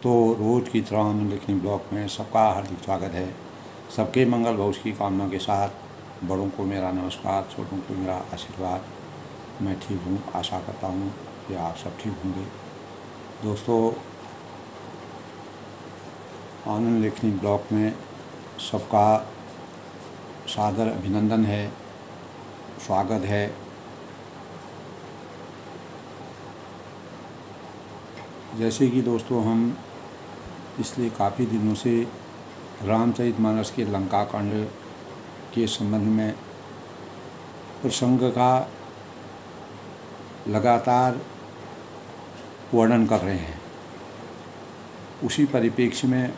दोस्तों, रोज़ की तरह हम लेखनी ब्लॉग में सबका हार्दिक स्वागत है। सबके मंगल भविष्य की कामना के साथ बड़ों को मेरा नमस्कार, छोटों को मेरा आशीर्वाद। मैं ठीक हूँ, आशा करता हूँ कि आप सब ठीक होंगे। दोस्तों, आनंद लेखनी ब्लॉग में सबका सादर अभिनंदन है, स्वागत है। जैसे कि दोस्तों, हम पिछले काफ़ी दिनों से रामचरितमानस के लंका कांड के संबंध में प्रसंग का लगातार वर्णन कर रहे हैं। उसी परिप्रेक्ष्य में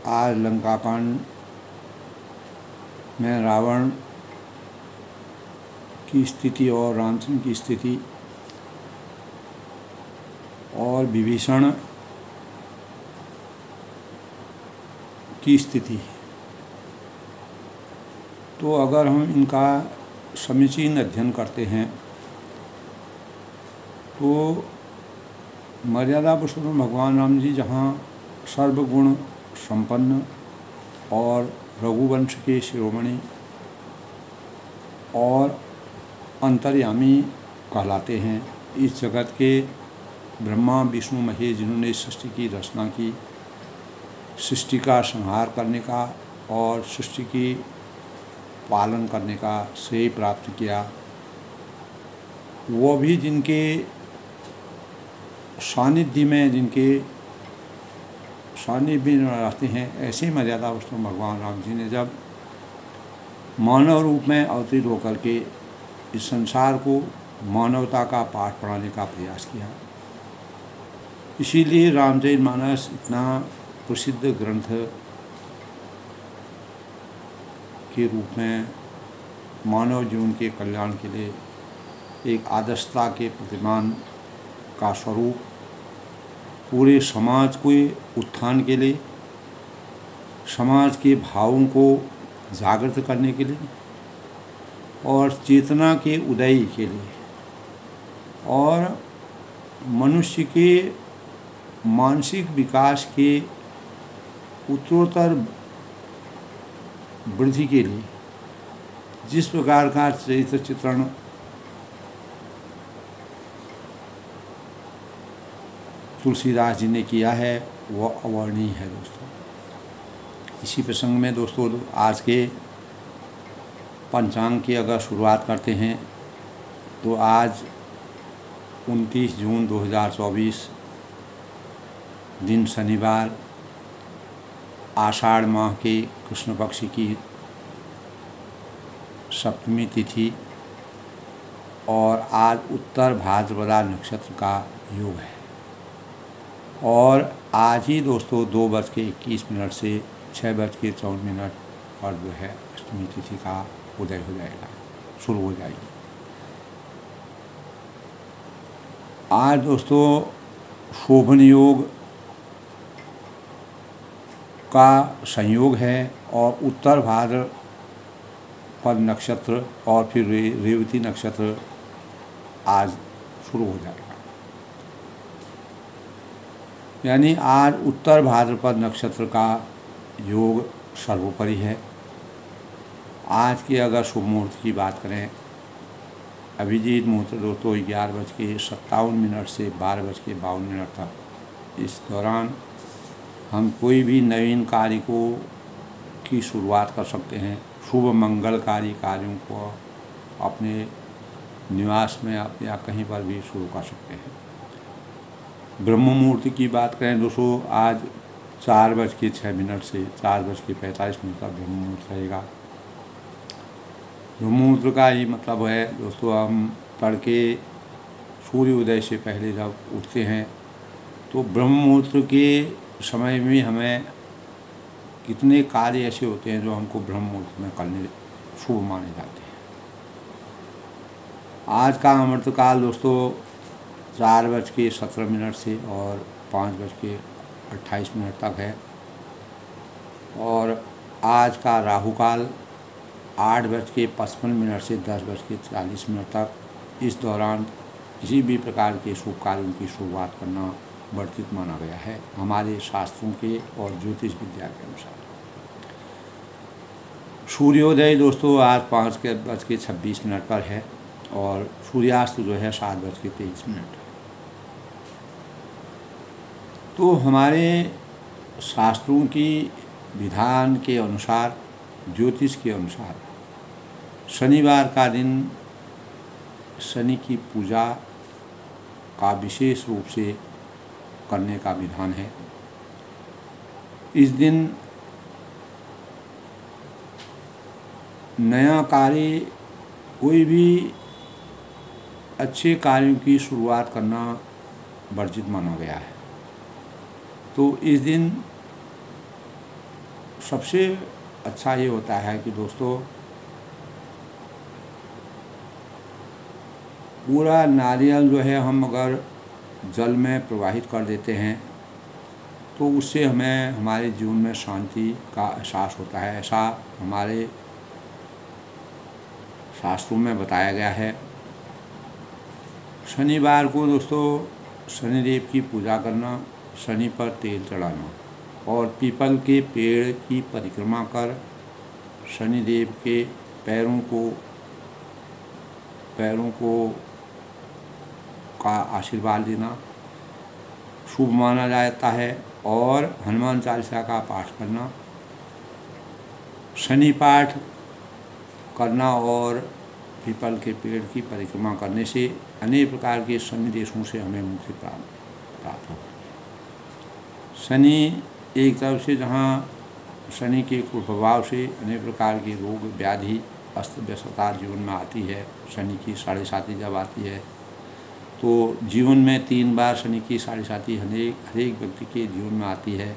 आज लंका कांड में रावण की स्थिति और रामचंद्र की स्थिति और विभीषण की स्थिति, तो अगर हम इनका समीचीन अध्ययन करते हैं तो मर्यादा पुरुषोत्तम भगवान राम जी जहाँ सर्वगुण संपन्न और रघुवंश के शिरोमणि और अंतर्यामी कहलाते हैं, इस जगत के ब्रह्मा विष्णु महेश जिन्होंने सृष्टि की रचना की, सृष्टि का संहार करने का और सृष्टि की पालन करने का श्रेय प्राप्त किया, वो भी जिनके सानिध्य में रहते हैं, ऐसे मर्यादा पुरुषोत्तम भगवान राम जी ने जब मानव रूप में अवतरित होकर के इस संसार को मानवता का पाठ पढ़ाने का प्रयास किया। इसीलिए रामचरितमानस इतना प्रसिद्ध ग्रंथ के रूप में मानव जीवन के कल्याण के लिए एक आदर्शता के प्रतिमान का स्वरूप, पूरे समाज के उत्थान के लिए, समाज के भावों को जागृत करने के लिए और चेतना के उदय के लिए और मनुष्य के मानसिक विकास के उत्तरोत्तर वृद्धि के लिए जिस प्रकार का चरित्र चित्रण तुलसीदास जी ने किया है वह अवर्णनीय है। दोस्तों, इसी प्रसंग में दोस्तों आज के पंचांग की अगर शुरुआत करते हैं तो आज 29 जून 2024 दिन शनिवार, आषाढ़ माह के कृष्ण पक्ष की सप्तमी तिथि और आज उत्तर भाद्रपदा नक्षत्र का योग है और आज ही दोस्तों 2:21 से 6:54 पर जो है अष्टमी तिथि का उदय हो जाएगा, शुरू हो जाएगी। आज दोस्तों शोभन योग का संयोग है और उत्तर भाद्रपद नक्षत्र और फिर रेवती नक्षत्र आज शुरू हो जाएगा। यानी आज उत्तर भाद्रपद नक्षत्र का योग सर्वोपरि है। आज के अगर शुभ मुहूर्त की बात करें, अभिजीत मुहूर्त दोस्तों 11:57 से 12:52 तक। इस दौरान हम कोई भी नवीन कार्य की शुरुआत कर सकते हैं। शुभ मंगलकारी कार्यों को अपने निवास में या कहीं पर भी शुरू कर सकते हैं। ब्रह्म मुहूर्त की बात करें दोस्तों, आज 4:06 से 4:45 तक ब्रह्म मुहूर्त रहेगा। ब्रह्म मुहूर्त का ये मतलब है दोस्तों, हम तड़के सूर्योदय से पहले जब उठते हैं तो ब्रह्म मुहूर्त के समय में हमें कितने कार्य ऐसे होते हैं जो हमको ब्रह्म मुहूर्त में करने शुभ माने जाते हैं। आज का अमृतकाल दोस्तों 4:17 से और 5:28 तक है और आज का राहु काल 8:55 से 10:40 तक। इस दौरान किसी भी प्रकार के शुभ कार्यों की शुरुआत करना वर्जित माना गया है हमारे शास्त्रों के और ज्योतिष विद्या के अनुसार। सूर्योदय दोस्तों आज 5:26 पर है और सूर्यास्त जो है 7:23। तो हमारे शास्त्रों की विधान के अनुसार, ज्योतिष के अनुसार शनिवार का दिन शनि की पूजा का विशेष रूप से करने का विधान है। इस दिन नया कार्य, कोई भी अच्छे कार्यों की शुरुआत करना वर्जित माना गया है। तो इस दिन सबसे अच्छा ये होता है कि दोस्तों पूरा नारियल जो है हम अगर जल में प्रवाहित कर देते हैं तो उससे हमें हमारे जीवन में शांति का एहसास होता है, ऐसा हमारे शास्त्रों में बताया गया है। शनिवार को दोस्तों शनिदेव की पूजा करना, शनि पर तेल चढ़ाना और पीपल के पेड़ की परिक्रमा कर शनिदेव के पैरों को का आशीर्वाद लेना शुभ माना जाता है। और हनुमान चालीसा का पाठ करना, शनि पाठ करना और पीपल के पेड़ की परिक्रमा करने से अनेक प्रकार के शनि देशों से हमें मुक्ति प्राप्त होती है। शनि एक तरफ से जहाँ शनि के कुप्रभाव से अनेक प्रकार के रोग व्याधि अस्त व्यस्तता जीवन में आती है। शनि की 7.5 जब आती है तो जीवन में 3 बार शनि की 7.5 हरेक व्यक्ति के जीवन में आती है।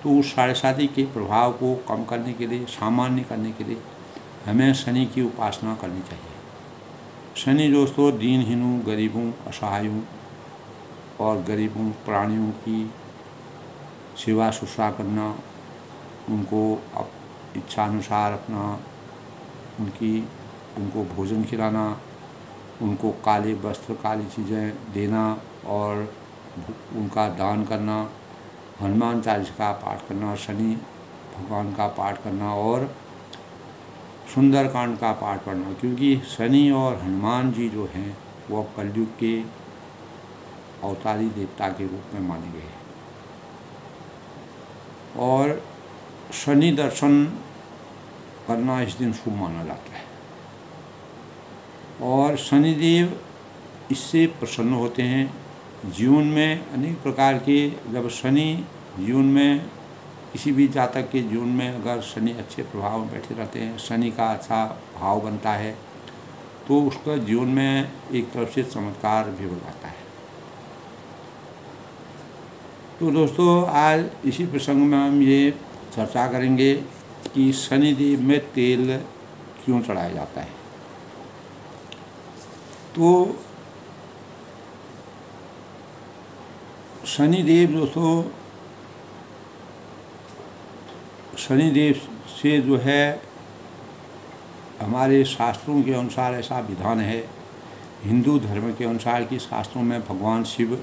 तो उस 7.5 के प्रभाव को कम करने के लिए, सामान्य करने के लिए हमें शनि की उपासना करनी चाहिए। शनि दोस्तों दीनहीनों, गरीबों, असहायों और गरीबों प्राणियों की सेवा शुश्रूषा करना, उनको इच्छानुसार उनको भोजन खिलाना, उनको काले वस्त्र, काली चीज़ें देना और उनका दान करना, हनुमान चालीसा का पाठ करना, शनि भगवान का पाठ करना और सुंदरकांड का पाठ पढ़ना। क्योंकि शनि और हनुमान जी जो हैं वो कलयुग के अवतारी देवता के रूप में माने गए हैं और शनि दर्शन करना इस दिन शुभ माना जाता है। और शनिदेव इससे प्रसन्न होते हैं। जीवन में अनेक प्रकार के, जब शनि जीवन में किसी भी जातक के जीवन में अगर शनि अच्छे प्रभाव में बैठे रहते हैं, शनि का अच्छा भाव बनता है तो उसका जीवन में एक तरफ से चमत्कार भी हो जाता है। तो दोस्तों आज इसी प्रसंग में हम ये चर्चा करेंगे कि शनिदेव में तेल क्यों चढ़ाया जाता है। तो शनिदेव दोस्तों, शनिदेव से जो है हमारे शास्त्रों के अनुसार ऐसा विधान है, हिंदू धर्म के अनुसार कि शास्त्रों में भगवान शिव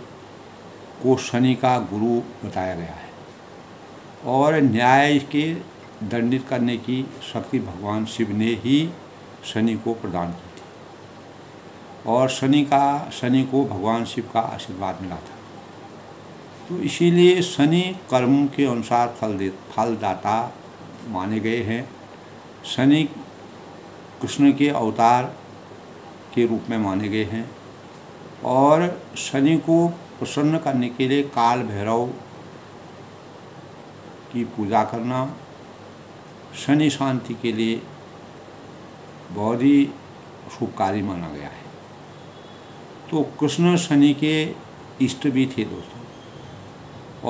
को शनि का गुरु बताया गया है और न्याय के दंडित करने की शक्ति भगवान शिव ने ही शनि को प्रदान की थी और शनि को भगवान शिव का आशीर्वाद मिला था। तो इसीलिए शनि कर्म के अनुसार फलदाता माने गए हैं। शनि कृष्ण के अवतार के रूप में माने गए हैं और शनि को प्रसन्न करने के लिए काल भैरव की पूजा करना शनि शांति के लिए बहुत ही शुभकारी माना गया है। तो कृष्ण शनि के इष्ट भी थे दोस्तों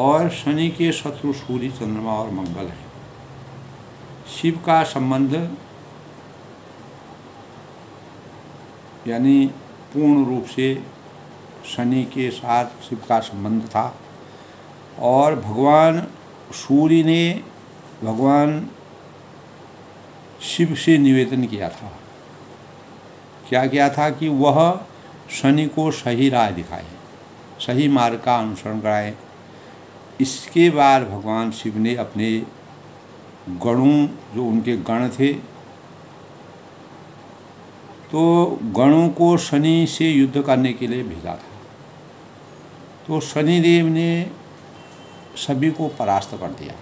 और शनि के शत्रु सूर्य, चंद्रमा और मंगल हैं। शिव का संबंध यानी पूर्ण रूप से शनि के साथ शिव का संबंध था और भगवान सूर्य ने भगवान शिव से निवेदन किया था। क्या किया था कि वह शनि को सही राह दिखाए, सही मार्ग का अनुसरण कराए। इसके बाद भगवान शिव ने अपने गणों, जो उनके गण थे, तो गणों को शनि से युद्ध करने के लिए भेजा था। तो शनिदेव ने सभी को परास्त कर दिया।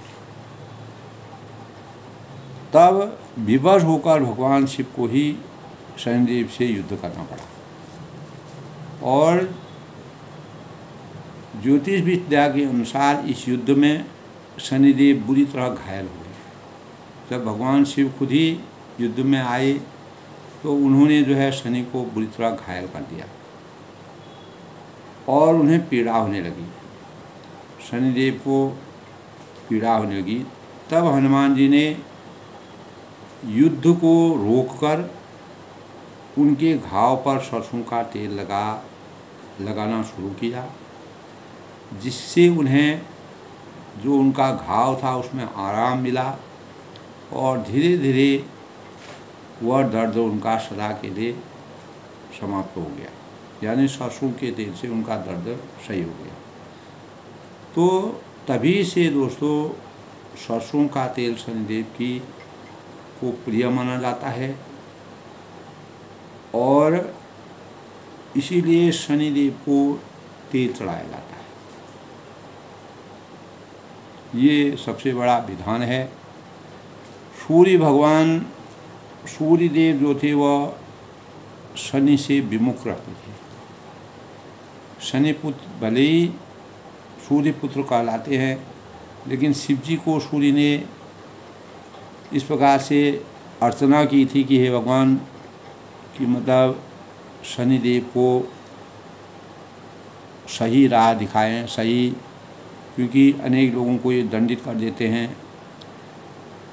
तब विवश होकर भगवान शिव को ही शनिदेव से युद्ध करना पड़ा। और ज्योतिष विद्या के अनुसार इस युद्ध में शनिदेव बुरी तरह घायल हो गए। जब भगवान शिव खुद ही युद्ध में आए तो उन्होंने जो है शनि को बुरी तरह घायल कर दिया और उन्हें पीड़ा होने लगी, शनिदेव को पीड़ा होने लगी। तब हनुमान जी ने युद्ध को रोककर उनके घाव पर सरसों का तेल लगाना शुरू किया, जिससे उन्हें जो उनका घाव था उसमें आराम मिला और धीरे धीरे वह दर्द उनका सदा के लिए समाप्त हो गया। यानी सरसों के तेल से उनका दर्द सही हो गया। तो तभी से दोस्तों सरसों का तेल शनिदेव की को प्रिय माना जाता है और इसीलिए शनिदेव को तेल चढ़ाया जाता है। ये सबसे बड़ा विधान है। सूर्यदेव जो थे वह शनि से विमुख रहते थे। शनिपुत्र भले ही सूर्यपुत्र कहलाते हैं, लेकिन शिव जी को सूर्य ने इस प्रकार से अर्चना की थी कि हे भगवान, कि मतलब शनिदेव को सही राह दिखाएं, सही, क्योंकि अनेक लोगों को ये दंडित कर देते हैं,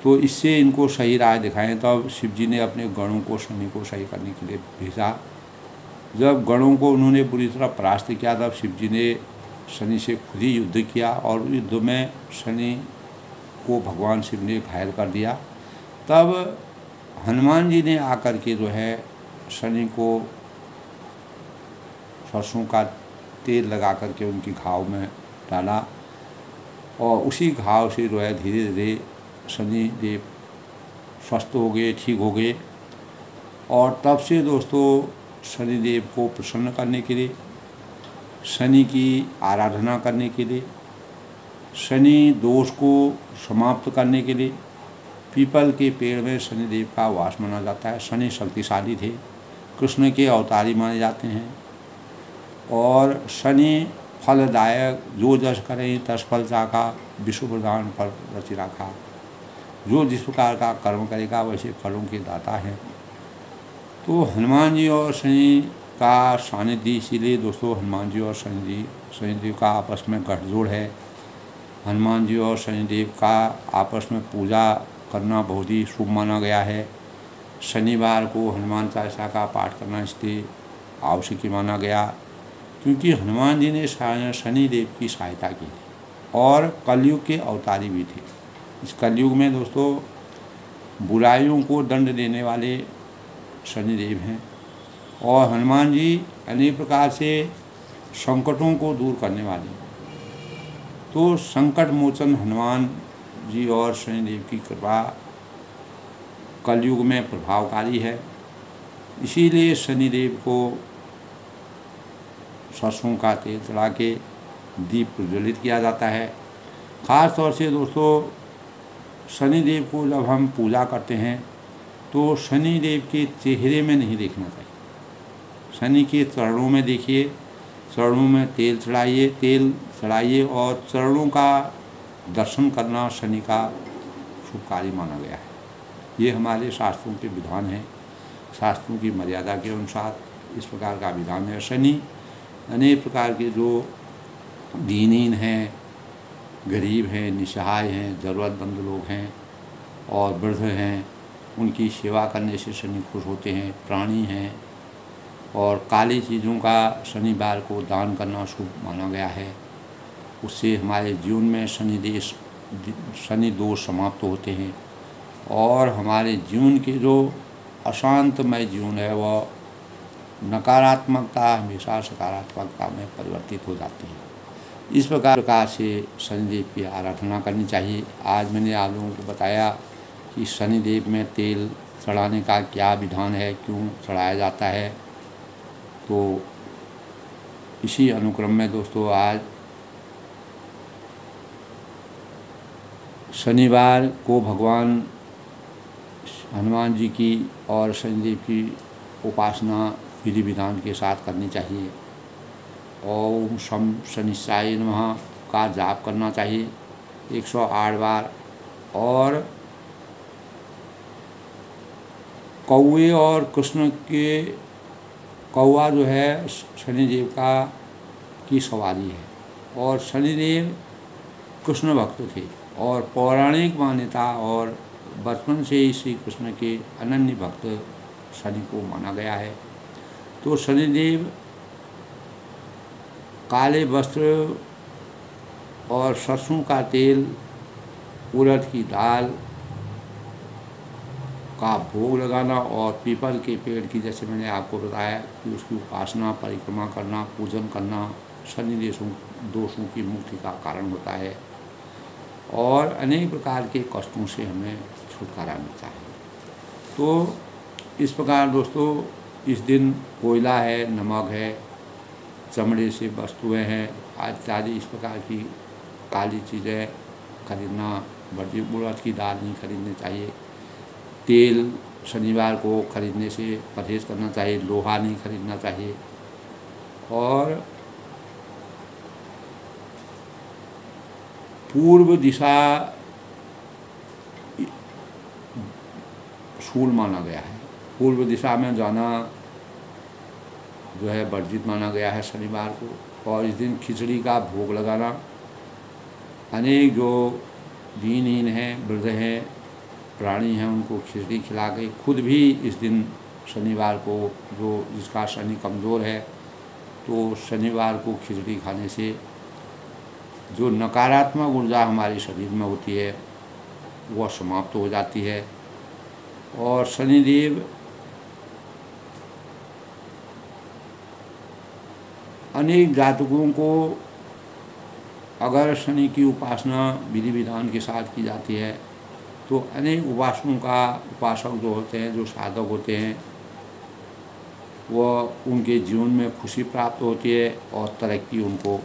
तो इससे इनको सही राह दिखाएं। तब शिव जी ने अपने गणों को शनि को सही करने के लिए भेजा। जब गणों को उन्होंने बुरी तरह परास्त किया तब शिव जी ने शनि से खुद ही युद्ध किया और युद्ध में शनि को भगवान शिव ने घायल कर दिया। तब हनुमान जी ने आकर के जो है शनि को सरसों का तेल लगा करके उनकी घाव में डाला और उसी घाव से जो है धीरे धीरे शनिदेव स्वस्थ हो गए, ठीक हो गए। और तब से दोस्तों शनिदेव को प्रसन्न करने के लिए, शनि की आराधना करने के लिए, शनि दोष को समाप्त करने के लिए पीपल के पेड़ में शनिदेव का वास माना जाता है। शनि शक्तिशाली थे, कृष्ण के अवतारी माने जाते हैं और शनि फलदायक, जो जस करें तस फल चाखा, विश्व प्रधान फल रचि राखा। जो जिस प्रकार का कर्म करेगा वैसे फलों के दाता हैं। तो हनुमान जी और शनि का सानिध्य, इसीलिए दोस्तों हनुमान जी और शनिदेव का आपस में गठजोड़ है। हनुमान जी और शनिदेव का आपस में पूजा करना बहुत ही शुभ माना गया है। शनिवार को हनुमान चालीसा का पाठ करना इसलिए आवश्यक माना गया क्योंकि हनुमान जी ने शनिदेव की सहायता की थी और कलयुग के अवतारी भी थे। इस कलयुग में दोस्तों बुराइयों को दंड देने वाले शनिदेव हैं और हनुमान जी अनेक प्रकार से संकटों को दूर करने वाले। तो संकट मोचन हनुमान जी और शनिदेव की कृपा कलयुग में प्रभावकारी है। इसीलिए शनिदेव को सरसों का तेल चढ़ा के दीप प्रज्वलित किया जाता है। ख़ास तौर से दोस्तों शनिदेव को जब हम पूजा करते हैं तो शनिदेव के चेहरे में नहीं देखना चाहिए, शनि के चरणों में देखिए, चरणों में तेल चढ़ाइए और चरणों का दर्शन करना शनि का शुभ कार्य माना गया है। ये हमारे शास्त्रों के विधान हैं, शास्त्रों की मर्यादा के अनुसार इस प्रकार का विधान है। शनि अनेक प्रकार के जो दीनहीन हैं, गरीब हैं, निसहाय हैं, ज़रूरतमंद लोग हैं और वृद्ध हैं, उनकी सेवा करने से शनि खुश होते हैं। प्राणी हैं और काली चीज़ों का शनिवार को दान करना शुभ माना गया है। उससे हमारे जीवन में शनि दोष समाप्त होते हैं और हमारे जीवन के जो अशांतमय जीवन है वह नकारात्मकता हमेशा सकारात्मकता में परिवर्तित हो जाती है। इस प्रकार से शनिदेव की आराधना करनी चाहिए। आज मैंने आप लोगों को बताया कि शनिदेव में तेल चढ़ाने का क्या विधान है, क्यों चढ़ाया जाता है। तो इसी अनुक्रम में दोस्तों आज शनिवार को भगवान हनुमान जी की और शनिदेव की उपासना विधि विधान के साथ करनी चाहिए। ओम शम शनिश्चाय नमः का जाप करना चाहिए 108 बार। और कौवे और कृष्ण के कौवा जो है शनिदेव की सवारी है और शनिदेव कृष्ण भक्त थे और पौराणिक मान्यता और बचपन से ही श्री कृष्ण के अनन्य भक्त शनि को माना गया है। तो शनिदेव काले वस्त्र और सरसों का तेल, उड़द की दाल का भोग लगाना और पीपल के पेड़ की, जैसे मैंने आपको बताया कि उसकी उपासना, परिक्रमा करना, पूजन करना शनि दोषों की मुक्ति का कारण होता है और अनेक प्रकार के कष्टों से हमें छुटकारा मिलता है। तो इस प्रकार दोस्तों इस दिन कोयला है, नमक है, चमड़े से वस्तुएं हैं इत्यादि इस प्रकार की काली चीज़ें खरीदना वर्जित। उड़द की दाल नहीं खरीदनी चाहिए। तेल शनिवार को खरीदने से परहेज़ करना चाहिए। लोहा नहीं खरीदना चाहिए। और पूर्व दिशा शूल माना गया है। पूर्व दिशा में जाना जो है वर्जित माना गया है शनिवार को। और इस दिन खिचड़ी का भोग लगाना, अनेक जो दीनहीन हैं, वृद्ध हैं, प्राणी हैं, उनको खिचड़ी खिला के खुद भी इस दिन शनिवार को, जो जिसका शनि कमज़ोर है, तो शनिवार को खिचड़ी खाने से जो नकारात्मक ऊर्जा हमारे शरीर में होती है वह समाप्त हो जाती है। और शनिदेव अनेक जातकों को अगर शनि की उपासना विधि विधान के साथ की जाती है तो अनेक उपासक जो होते हैं, जो साधक होते हैं, वह उनके जीवन में खुशी प्राप्त होती है और तरक्की उनको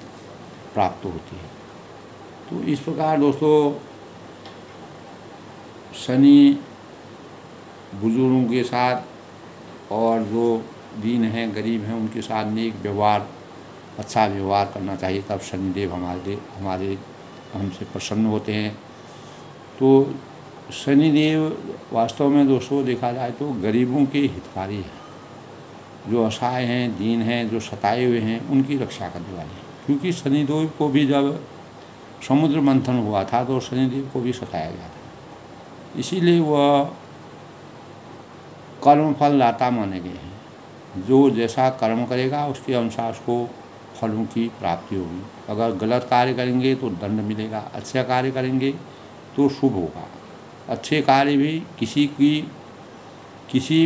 प्राप्त होती है। तो इस प्रकार दोस्तों शनि बुजुर्गों के साथ और जो दीन हैं, गरीब हैं, उनके साथ नेक व्यवहार, अच्छा व्यवहार करना चाहिए। तब शनिदेव हमारे हमसे प्रसन्न होते हैं। तो शनिदेव वास्तव में दोस्तों देखा जाए तो गरीबों के हितकारी हैं। जो असहाय हैं, दीन हैं, जो सताए हुए हैं, उनकी रक्षा करने वाले हैं। क्योंकि शनिदेव को भी जब समुद्र मंथन हुआ था तो शनिदेव को भी सताया गया था। इसीलिए वह कर्मफल दाता माने गए हैं। जो जैसा कर्म करेगा उसके अनुसार उसको फलों की प्राप्ति होगी। अगर गलत कार्य करेंगे तो दंड मिलेगा, अच्छा कार्य करेंगे तो शुभ होगा। अच्छे कार्य भी किसी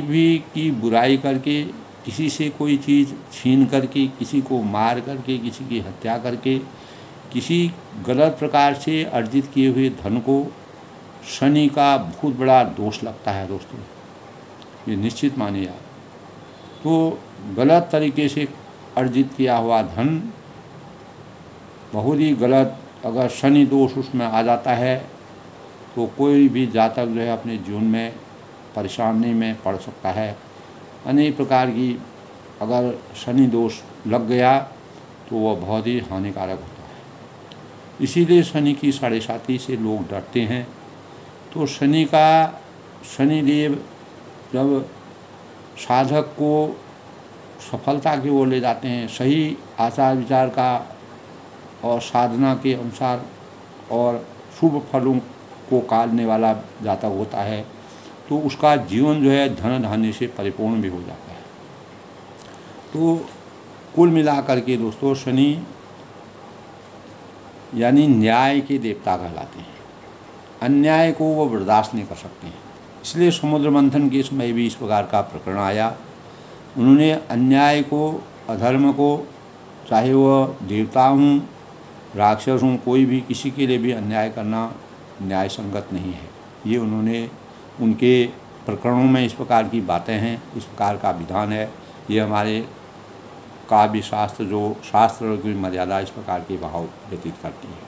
भी की बुराई करके, किसी से कोई चीज़ छीन करके, किसी को मार करके, किसी की हत्या करके, किसी गलत प्रकार से अर्जित किए हुए धन को शनि का बहुत बड़ा दोष लगता है दोस्तों, ये निश्चित मानिए आप। तो गलत तरीके से अर्जित किया हुआ धन बहुत ही गलत, अगर शनि दोष उसमें आ जाता है तो कोई भी जातक जो है अपने जीवन में परेशानी में पड़ सकता है। अनेक प्रकार की अगर शनि दोष लग गया तो वह बहुत ही हानिकारक होता है। इसीलिए शनि की साढ़े साती से लोग डरते हैं। तो शनिदेव जब साधक को सफलता की ओर ले जाते हैं, सही आचार विचार का और साधना के अनुसार और शुभ फलों को काटने वाला जातक होता है, तो उसका जीवन जो है धन धान्य से परिपूर्ण भी हो जाता है। तो कुल मिलाकर के दोस्तों शनि यानी न्याय के देवता कहलाते हैं। अन्याय को वो बर्दाश्त नहीं कर सकते हैं। इसलिए समुद्र मंथन के समय भी इस प्रकार का प्रकरण आया उन्होंने अन्याय को, अधर्म को, चाहे वह देवता हूँ, राक्षस हूँ, कोई भी, किसी के लिए भी अन्याय करना न्याय संगत नहीं है। ये उन्होंने उनके प्रकरणों में इस प्रकार की बातें हैं, इस प्रकार का विधान है। ये हमारे काव्य शास्त्र, जो शास्त्र की मर्यादा इस प्रकार के भाव व्यतीत करती है।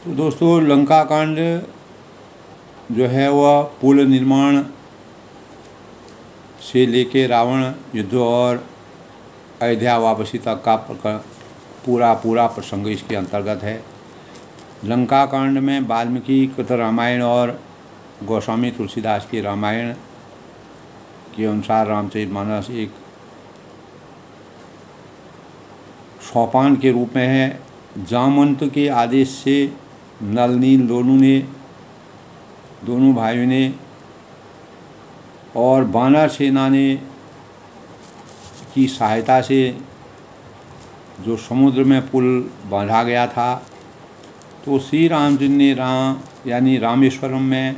तो दोस्तों, लंका कांड जो है वह पुल निर्माण से लेके रावण युद्ध और अयोध्या वापसी तक का पूरा प्रसंग इसके अंतर्गत है। लंका कांड में वाल्मीकि कृत रामायण और गोस्वामी तुलसीदास के रामायण के अनुसार रामचरितमानस एक सोपान के रूप में है। जामवंत के आदेश से नल नील दोनों भाइयों ने और वानर सेना ने की सहायता से जो समुद्र में पुल बांधा गया था, तो श्री रामचंद्र ने यानी रामेश्वरम में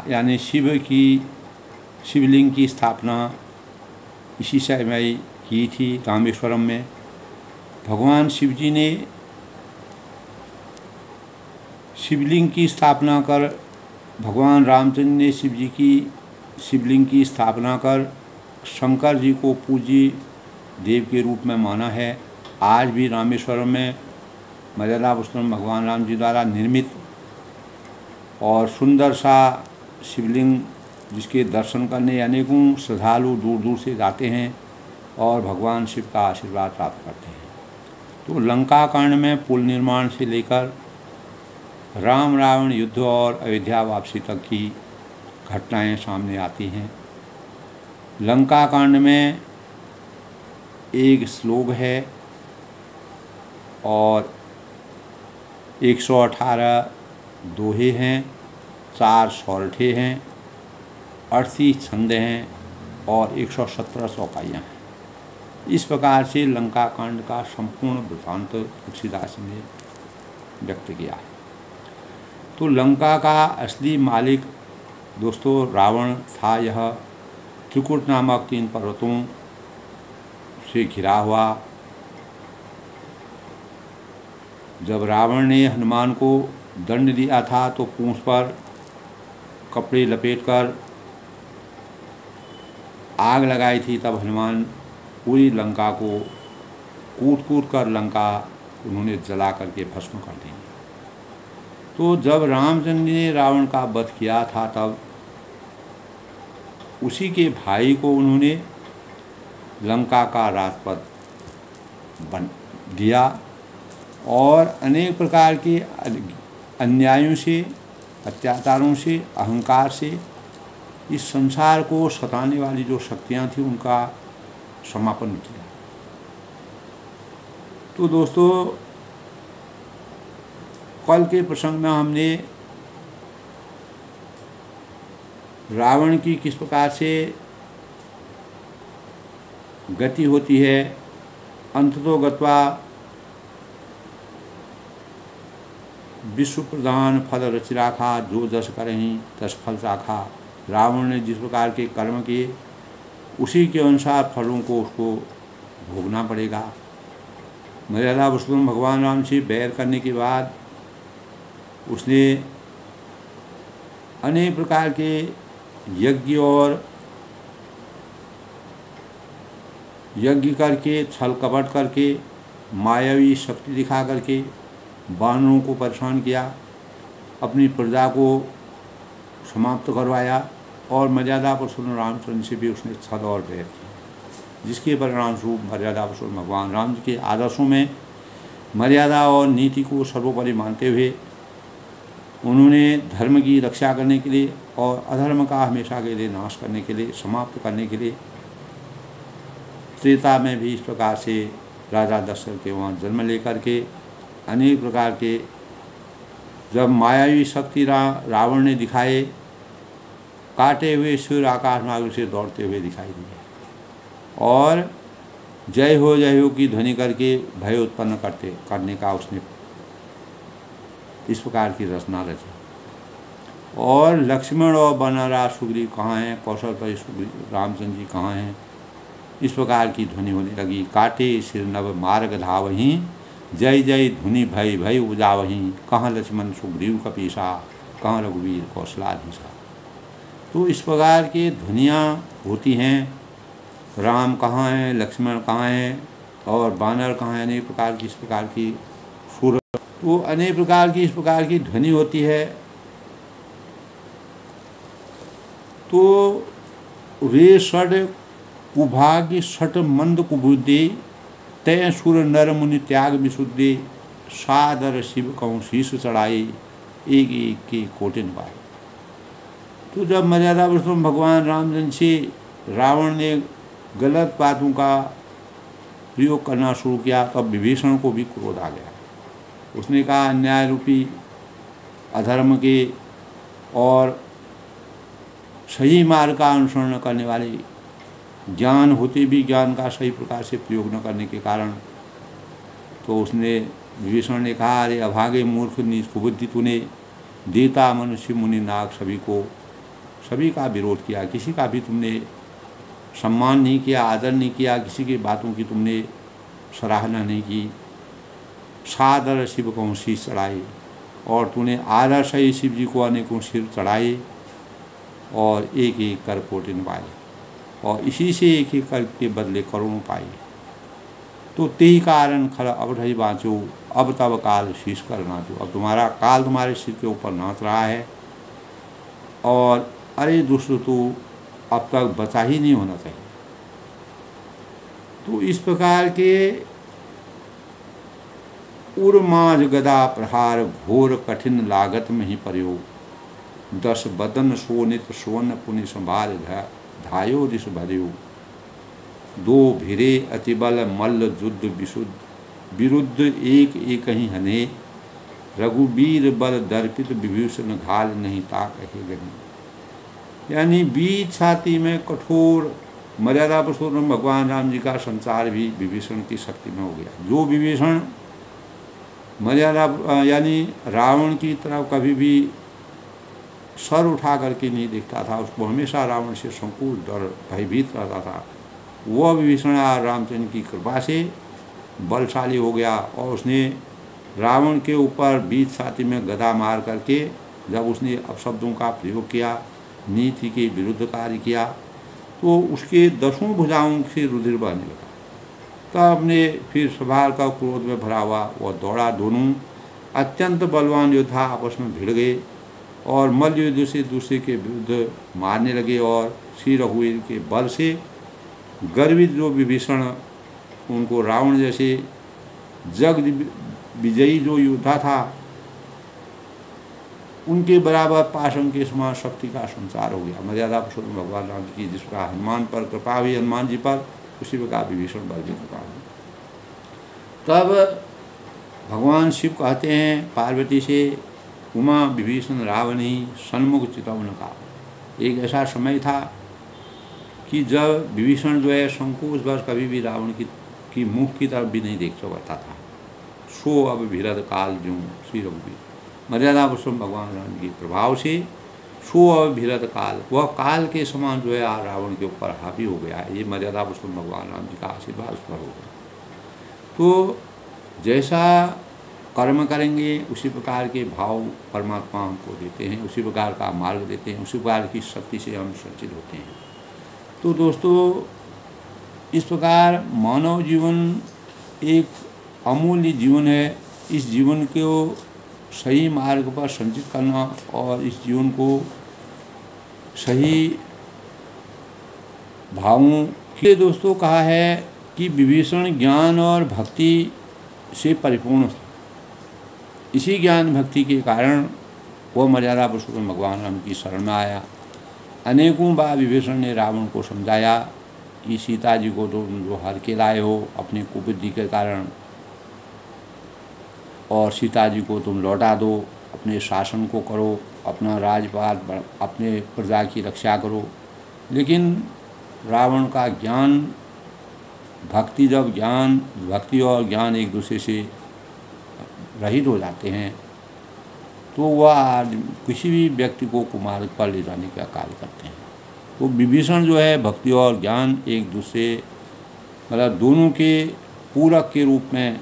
यानी शिवलिंग की स्थापना इसी समय की थी। रामेश्वरम में भगवान शिव जी ने शिवलिंग की स्थापना कर, भगवान रामचंद्र ने शिव जी की शिवलिंग की स्थापना कर शंकर जी को पूज्य देव के रूप में माना है। आज भी रामेश्वरम में मर्यादा पुरुषोत्तम भगवान राम जी द्वारा निर्मित और सुंदर सा शिवलिंग, जिसके दर्शन करने अनेकों श्रद्धालु दूर दूर से जाते हैं और भगवान शिव का आशीर्वाद प्राप्त करते हैं। तो लंका कांड में पुल निर्माण से लेकर राम रावण युद्ध और अयोध्या वापसी तक की घटनाएं सामने आती हैं। लंका कांड में एक श्लोक है और 118 दोहे हैं, 4 सौरठे हैं, 38 छंद हैं और 117 चौपाइयाँ हैं। इस प्रकार से लंका कांड का संपूर्ण वृत्तांत तुलसीदास ने व्यक्त किया है। तो लंका का असली मालिक दोस्तों रावण था। यह त्रिकुट नामक 3 पर्वतों से घिरा हुआ। जब रावण ने हनुमान को दंड दिया था तो पूंछ पर कपड़े लपेटकर आग लगाई थी, तब हनुमान पूरी लंका को कूट कर लंका उन्होंने जला करके भस्म कर दी। तो जब रामचंद्र ने रावण का वध किया था, तब उसी के भाई को उन्होंने लंका का राजपद बन दिया और अनेक प्रकार के अन्यायों से, अत्याचारों से, अहंकार से इस संसार को सताने वाली जो शक्तियाँ थी उनका समापन किया। तो दोस्तों, कल के प्रसंग में हमने रावण की किस प्रकार से गति होती है, अंततो गत्वा विश्व प्रधान फल रचि राखा, जो जस करहीं तस फल चाखा। रावण ने जिस प्रकार के कर्म किए उसी के अनुसार फलों को उसको भोगना पड़ेगा। मर्यादा पुरुषोत्तम भगवान राम से बैर करने के बाद उसने अनेक प्रकार के यज्ञ करके, छल कपट करके, मायावी शक्ति दिखा करके वानरों को परेशान किया, अपनी प्रजा को समाप्त करवाया और मर्यादा पुरुषोत्तम रामचंद्र से भी उसने छल और बैर किया, जिसके परिणाम स्वरूप मर्यादा पुरुषोत्तम भगवान राम जी के आदर्शों में मर्यादा और नीति को सर्वोपरि मानते हुए उन्होंने धर्म की रक्षा करने के लिए और अधर्म का हमेशा के लिए नाश करने के लिए, समाप्त करने के लिए त्रेता में भी इस प्रकार से राजा दशरथ के वहाँ जन्म लेकर के अनेक प्रकार के जब मायावी शक्ति रावण ने दिखाए, काटे हुए सूर्य आकाश मार्ग से दौड़ते हुए दिखाई दिए और जय हो की ध्वनि करके भय उत्पन्न करने का उसने इस प्रकार की रचना रची। और लक्ष्मण और बनराज सुग्रीव कहाँ हैं, कौशलपति सुग्रीव रामचंद्र जी कहाँ हैं, इस प्रकार की ध्वनि होने लगी। काटे सिर नभ मार्ग धावहीं, जय जय धुनि भय भय उजावहीं, कहाँ लक्ष्मण सुग्रीव कपीसा, कहाँ रघुवीर कौशलाधीशा। तो इस प्रकार की ध्वनियाँ होती हैं। राम कहाँ हैं, लक्ष्मण कहाँ हैं और बानर कहाँ हैं, अनेक प्रकार की इस प्रकार की सुर, तो अनेक प्रकार की इस प्रकार की ध्वनि होती है। तो वे षड कुभाग्य सठ मंद कुबुद्धि, तय सुर नर मुनि त्याग विशुद्धि, सादर शिव कहूँ शीश चढ़ाई, एक एक के कोटिन पाए। तो जब मर्यादा पुरुषोत्तम भगवान रामचंद्र से रावण ने गलत बातों का प्रयोग करना शुरू किया, तब विभीषण को भी क्रोध आ गया। उसने कहा अन्याय रूपी अधर्म के और सही मार्ग का अनुसरण करने वाले, ज्ञान होते भी ज्ञान का सही प्रकार से प्रयोग न करने के कारण, तो उसने विभीषण ने कहा अरे अभागे मूर्ख नीच कुबुद्धि, तूने देवता मनुष्य मुनि नाग सभी का विरोध किया, किसी का भी तुमने सम्मान नहीं किया, आदर नहीं किया, किसी की बातों की तुमने सराहना नहीं की। सादर शिव को शीश चढ़ाए, और तूने आदर सही शिव जी को अनेकों सिर चढ़ाए और एक एक कर कोटिन पाए, और इसी से एक एक कर के बदले करोड़ों पाए। तो तेही कारण खर अब रही बाँचो, अब तब काल शीश कर नाचो। अब तुम्हारा काल तुम्हारे सिर के ऊपर नाच रहा है, और अरे दुष्ट तो अब तक बचा ही नहीं होना चाहिए। तो इस प्रकार के उर्माज गदा प्रहार, घोर कठिन लागत में ही प्रयोग, 10 बदन सोनित स्वर्ण पुनि संभार, धायो दिश भर्यो, 2 भिरे अतिबल मल्ल युद्ध विरुद्ध, एक एक ही हने, रघुबीर बल दर्पित विभीषण घाल नहीं ताक है गनी। यानी बीच छाती में कठोर मर्यादा पुरुषोत्तम भगवान राम जी का संचार भी विभीषण की शक्ति में हो गया। जो विभीषण मर्यादा यानी रावण की तरफ कभी भी सर उठा करके नहीं देखता था, उसको हमेशा रावण से संकोच डर भयभीत रहता था, वह विभीषण रामचंद्र की कृपा से बलशाली हो गया, और उसने रावण के ऊपर बीच छाती में गदा मार करके जब उसने अपशब्दों का प्रयोग किया, नीति के विरुद्ध कार्य किया, तो उसके 10 भुजाओं से रुधिर बहने लगा। तब अपने फिर सवार का क्रोध में भरा हुआ वह दौड़ा। दोनों अत्यंत बलवान योद्धा आपस में भिड़ गए और मल्ल युद्ध से दूसरे के विरुद्ध मारने लगे, और श्री रघुवीर के बल से गर्वित जो विभीषण, उनको रावण जैसे जग विजयी जो योद्धा था, उनके बराबर पाशम के समान शक्ति का संचार हो गया। मर्यादा पुरुषोत्तम भगवान राम जी की जिस प्रकार हनुमान पर कृपा हुई हनुमान जी पर, उसी प्रकार विभीषण पर भी कृपा हुई। तब भगवान शिव कहते हैं पार्वती से, उमा विभीषण रावणी सन्मुख चितवन का। एक ऐसा समय था कि जब विभीषण जो है संकोचवश कभी भी रावण की मुख की तरफ भी नहीं देख सकता था। सो अब भीरद काल जो श्री रघुवीर, मर्यादा पुरुषोत्तम भगवान राम के प्रभाव से सो अब भीरद काल, वह काल के समान जो है रावण के ऊपर हावी हो गया है। ये मर्यादा पुरुषोत्तम भगवान राम जी का आशीर्वाद उस पर हो गया। तो जैसा कर्म करेंगे उसी प्रकार के भाव परमात्मा हमको देते हैं, उसी प्रकार का मार्ग देते हैं, उसी प्रकार की शक्ति से हम संचित होते हैं। तो दोस्तों, इस प्रकार मानव जीवन एक अमूल्य जीवन है। इस जीवन को सही मार्ग पर संचित करना और इस जीवन को सही भावों के दोस्तों कहा है कि विभीषण ज्ञान और भक्ति से परिपूर्ण था। इसी ज्ञान भक्ति के कारण वह मर्यादा पुरुषोत्तम भगवान राम की शरण में आया। अनेकों बार विभीषण ने रावण को समझाया कि सीता जी को तुम जो हर के लाए हो अपनी कुबुद्धि के कारण, और सीता जी को तुम लौटा दो, अपने शासन को करो, अपना राजपाट, अपने प्रजा की रक्षा करो। लेकिन रावण का ज्ञान भक्ति, जब भक्ति और ज्ञान एक दूसरे से रहित हो जाते हैं तो वह किसी भी व्यक्ति को कुमार्ग पर ले जाने का कार्य करते हैं। तो विभीषण जो है भक्ति और ज्ञान एक दूसरे मतलब दोनों के पूरक के रूप में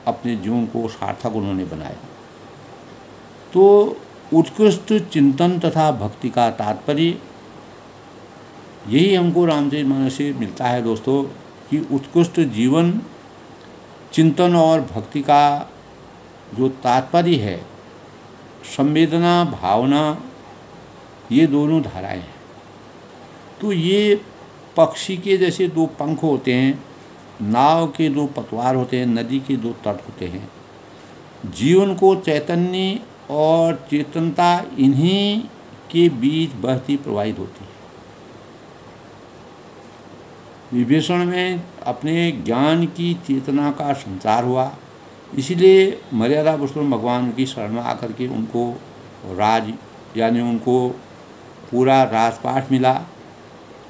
अपने जीवन को सार्थक उन्होंने बनाया। तो उत्कृष्ट चिंतन तथा भक्ति का तात्पर्य यही हमको रामचरितमानस से मिलता है दोस्तों, कि उत्कृष्ट जीवन चिंतन और भक्ति का जो तात्पर्य है, संवेदना भावना, ये दोनों धाराएं हैं। तो ये पक्षी के जैसे दो पंख होते हैं, नाव के दो पतवार होते हैं, नदी के दो तट होते हैं। जीवन को चैतन्य और चेतनता इन्हीं के बीच बहती प्रवाहित होती है। विभीषण में अपने ज्ञान की चेतना का संचार हुआ, इसीलिए मर्यादा पुरुषोत्तम भगवान की शरण में आकर के उनको राज यानी उनको पूरा राजपाठ मिला।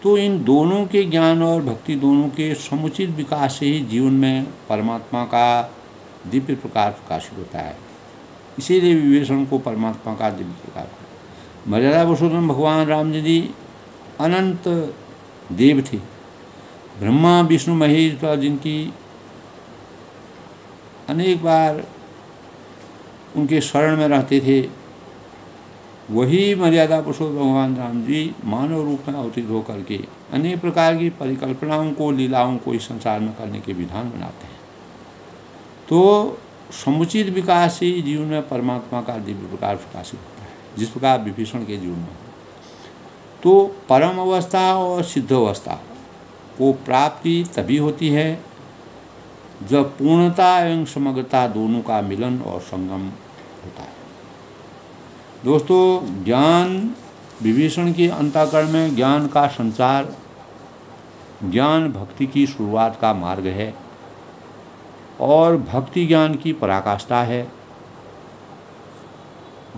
तो इन दोनों के ज्ञान और भक्ति दोनों के समुचित विकास से ही जीवन में परमात्मा का दिव्य प्रकाश प्रकाशित होता है। इसीलिए विभीषण को परमात्मा का दिव्य प्रकाश। मर्यादा पुरुषोत्तम भगवान राम जी अनंत देव थे, ब्रह्मा विष्णु महेश पर जिनकी अनेक बार उनके शरण में रहते थे, वही मर्यादा पुरुषोत्तम भगवान राम जी मानव रूप में अवतरित होकर के अनेक प्रकार की परिकल्पनाओं को, लीलाओं को इस संसार में करने के विधान बनाते हैं। तो समुचित विकास से जीवन में परमात्मा का दिव्य प्रकाश प्रकाशित होता है, जिस प्रकार विभीषण के जीवन में। तो परम अवस्था और सिद्ध अवस्था को प्राप्ति तभी होती है जब पूर्णता एवं समग्रता दोनों का मिलन और संगम होता है। दोस्तों, ज्ञान विभीषण के अंतःकरण में ज्ञान का संचार, ज्ञान भक्ति की शुरुआत का मार्ग है और भक्ति ज्ञान की पराकाष्ठा है।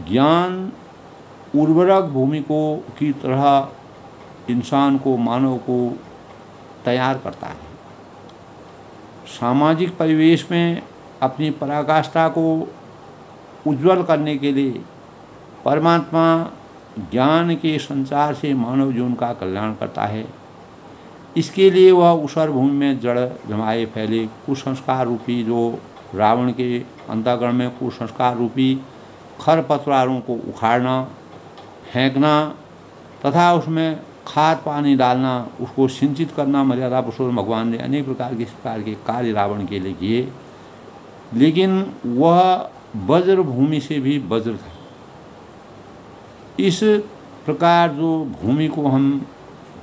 ज्ञान उर्वरक भूमि को की तरह इंसान को, मानव को तैयार करता है। सामाजिक परिवेश में अपनी पराकाष्ठा को उज्जवल करने के लिए परमात्मा ज्ञान के संचार से मानव जीवन का कल्याण करता है। इसके लिए वह ऊषर भूमि में जड़ जमाए फैले कुसंस्कार रूपी, जो रावण के अंतःकरण में कुसंस्कार रूपी खरपतवारों को उखाड़ना, फेंकना तथा उसमें खाद पानी डालना, उसको सिंचित करना, मर्यादा पुरुषोत्तम भगवान ने अनेक प्रकार के कार्य रावण के लिए किए। लेकिन वह वज्र भूमि से भी वज्र था। इस प्रकार जो भूमि को हम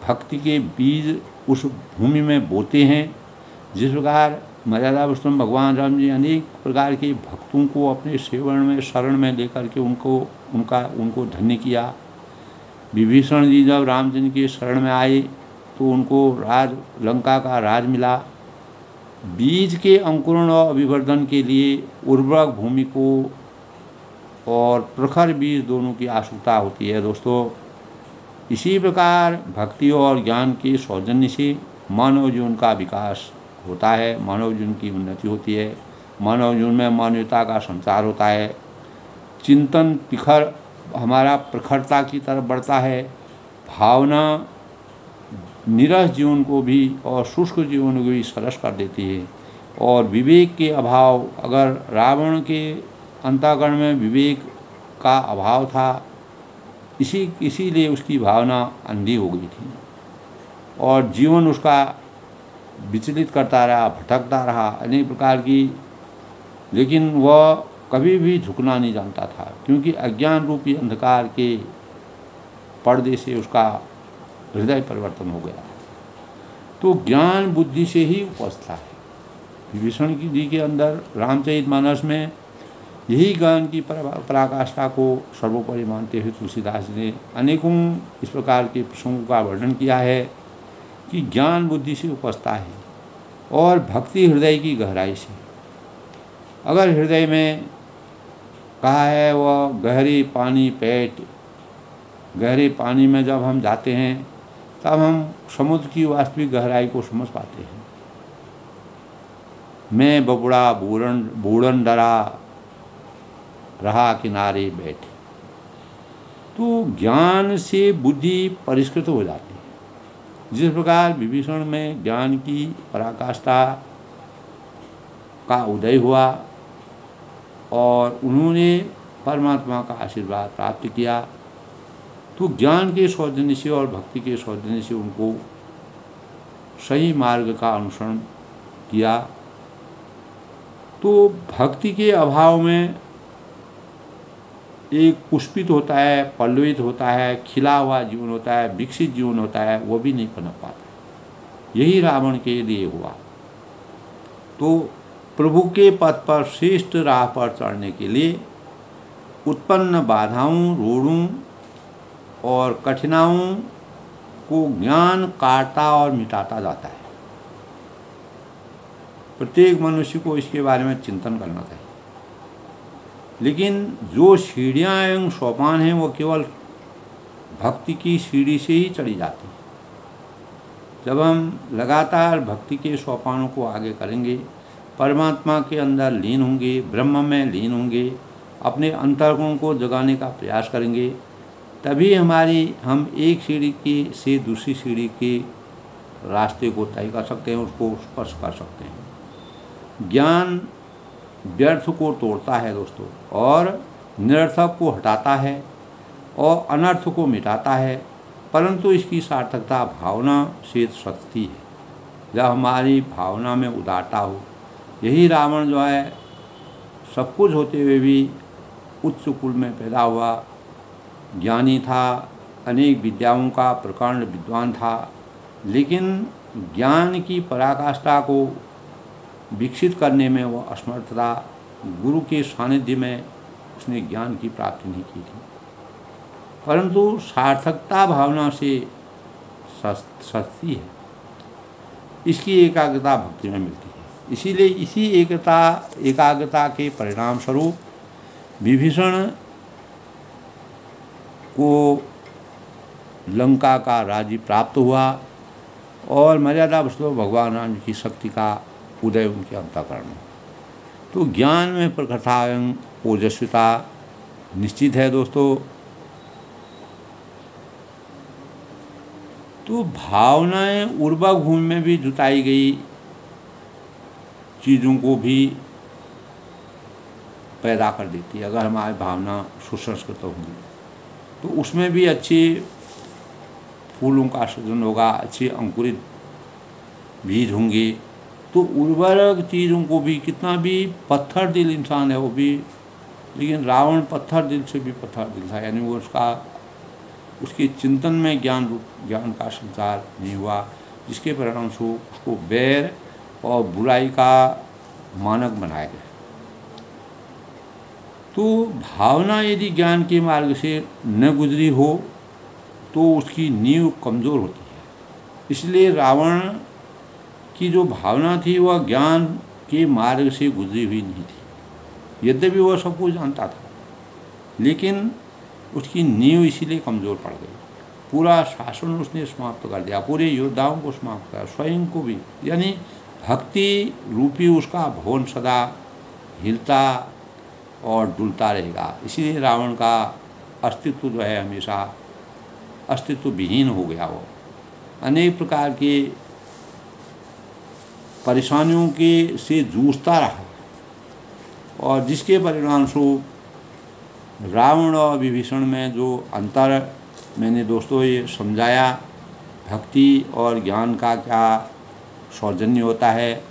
भक्ति के बीज उस भूमि में बोते हैं, जिस प्रकार मर्यादा पुरुषोत्तम भगवान राम जी अनेक प्रकार के भक्तों को अपने सेवन में शरण में लेकर के उनको धन्य किया। विभीषण जी जब रामचंद्र के शरण में आए तो उनको लंका का राज मिला। बीज के अंकुरण और अभिवर्धन के लिए उर्वरक भूमि को और प्रखर बीज दोनों की आवश्यकता होती है। दोस्तों, इसी प्रकार भक्ति और ज्ञान के सौजन्य से मानव जीवन का विकास होता है, मानव जीवन की उन्नति होती है, मानव जीवन में मानवता का संचार होता है, चिंतन तिखर हमारा प्रखरता की तरफ बढ़ता है, भावना निरस जीवन को भी और शुष्क जीवन को भी सरस कर देती है। और विवेक के अभाव, अगर रावण के अंतःकरण में विवेक का अभाव था, इसीलिए उसकी भावना अंधी हो गई थी और जीवन उसका विचलित करता रहा, भटकता रहा अनेक प्रकार की, लेकिन वह कभी भी झुकना नहीं जानता था, क्योंकि अज्ञान रूपी अंधकार के पर्दे से उसका हृदय परिवर्तन हो गया। तो ज्ञान बुद्धि से ही उपजता है। विभीषण जी के अंदर रामचरितमानस में यही ज्ञान की पराकाष्ठा को सर्वोपरि मानते हुए तुलसीदास जी ने अनेकों इस प्रकार के प्रसंगों का वर्णन किया है कि ज्ञान बुद्धि से उपजता है और भक्ति हृदय की गहराई से। अगर हृदय में कहा है वह गहरी पानी पेट, गहरे पानी में जब हम जाते हैं तब हम समुद्र की वास्तविक गहराई को समझ पाते हैं। मैं बबुड़ा बूढ़न डरा, रहा किनारे बैठे। तो ज्ञान से बुद्धि परिष्कृत हो जाती है। जिस प्रकार विभीषण में ज्ञान की पराकाष्ठा का उदय हुआ और उन्होंने परमात्मा का आशीर्वाद प्राप्त किया, तो ज्ञान के सौजन्य से और भक्ति के सौजन्य से उनको सही मार्ग का अनुसरण किया। तो भक्ति के अभाव में एक पुष्पित होता है, पल्लवित होता है, खिला हुआ जीवन होता है, विकसित जीवन होता है, वो भी नहीं पनप पाता। यही रावण के लिए हुआ। तो प्रभु के पथ पर श्रेष्ठ राह पर चढ़ने के लिए उत्पन्न बाधाओं, रोड़ों और कठिनाइयों को ज्ञान काटता और मिटाता जाता है। प्रत्येक मनुष्य को इसके बारे में चिंतन करना चाहिए। लेकिन जो सीढ़ियाँ एवं सोपान हैं वो केवल भक्ति की सीढ़ी से ही चढ़ी जाती है। जब हम लगातार भक्ति के सोपानों को आगे करेंगे, परमात्मा के अंदर लीन होंगे, ब्रह्म में लीन होंगे, अपने अंतर्गुण को जगाने का प्रयास करेंगे, तभी हम एक सीढ़ी की से दूसरी सीढ़ी के रास्ते को तय कर सकते हैं, उसको स्पर्श कर सकते हैं। ज्ञान व्यर्थ को तोड़ता है दोस्तों, और निरर्थक को हटाता है और अनर्थ को मिटाता है, परंतु इसकी सार्थकता भावना से सचती है, जब हमारी भावना में उदारता हो। यही रावण जो है सब कुछ होते हुए भी उच्च कुल में पैदा हुआ, ज्ञानी था, अनेक विद्याओं का प्रकांड विद्वान था, लेकिन ज्ञान की पराकाष्ठा को विकसित करने में वह असमर्थ था। गुरु के सानिध्य में उसने ज्ञान की प्राप्ति नहीं की थी, परंतु सार्थकता भावना से सचती है। इसकी एकाग्रता भक्ति में मिलती है। इसीलिए इसी एकाग्रता के परिणाम स्वरूप विभीषण को लंका का राज्य प्राप्त हुआ और मर्यादा वस्तु भगवान राम की शक्ति का उदय उनके अंतःकरण में। तो ज्ञान में प्रखरता एवं ओजस्विता निश्चित है दोस्तों। तो भावनाएं उर्वरक भूमि में भी जुताई गई चीज़ों को भी पैदा कर देती है। अगर हमारी भावना सुसंस्कृत होगी तो उसमें भी अच्छे फूलों का सृजन होगा, अच्छे अंकुरित बीज होंगे। तो उर्वरक चीज़ों को भी, कितना भी पत्थर दिल इंसान है वो भी, लेकिन रावण पत्थर दिल से भी पत्थर दिल था, यानी वो उसके चिंतन में ज्ञान का संचार नहीं हुआ, जिसके परिणाम स्वरूप उसको बैर और बुराई का मानक बनाया गया। तो भावना यदि ज्ञान के मार्ग से न गुजरी हो तो उसकी नींव कमज़ोर होती है। इसलिए रावण की जो भावना थी वह ज्ञान के मार्ग से गुजरी हुई नहीं थी। यद्यपि वह सब कुछ जानता था, लेकिन उसकी नींव इसीलिए कमज़ोर पड़ गई। पूरा शासन उसने समाप्त कर दिया, पूरे योद्धाओं को समाप्त किया, स्वयं को भी। यानी भक्ति रूपी उसका भवन सदा हिलता और डुलता रहेगा। इसीलिए रावण का अस्तित्व जो है हमेशा अस्तित्व विहीन हो गया। वो अनेक प्रकार के परेशानियों के से जूझता रहा, और जिसके परिणाम स्वरूप रावण और विभीषण में जो अंतर मैंने दोस्तों ये समझाया, भक्ति और ज्ञान का क्या सौजन्य होता है,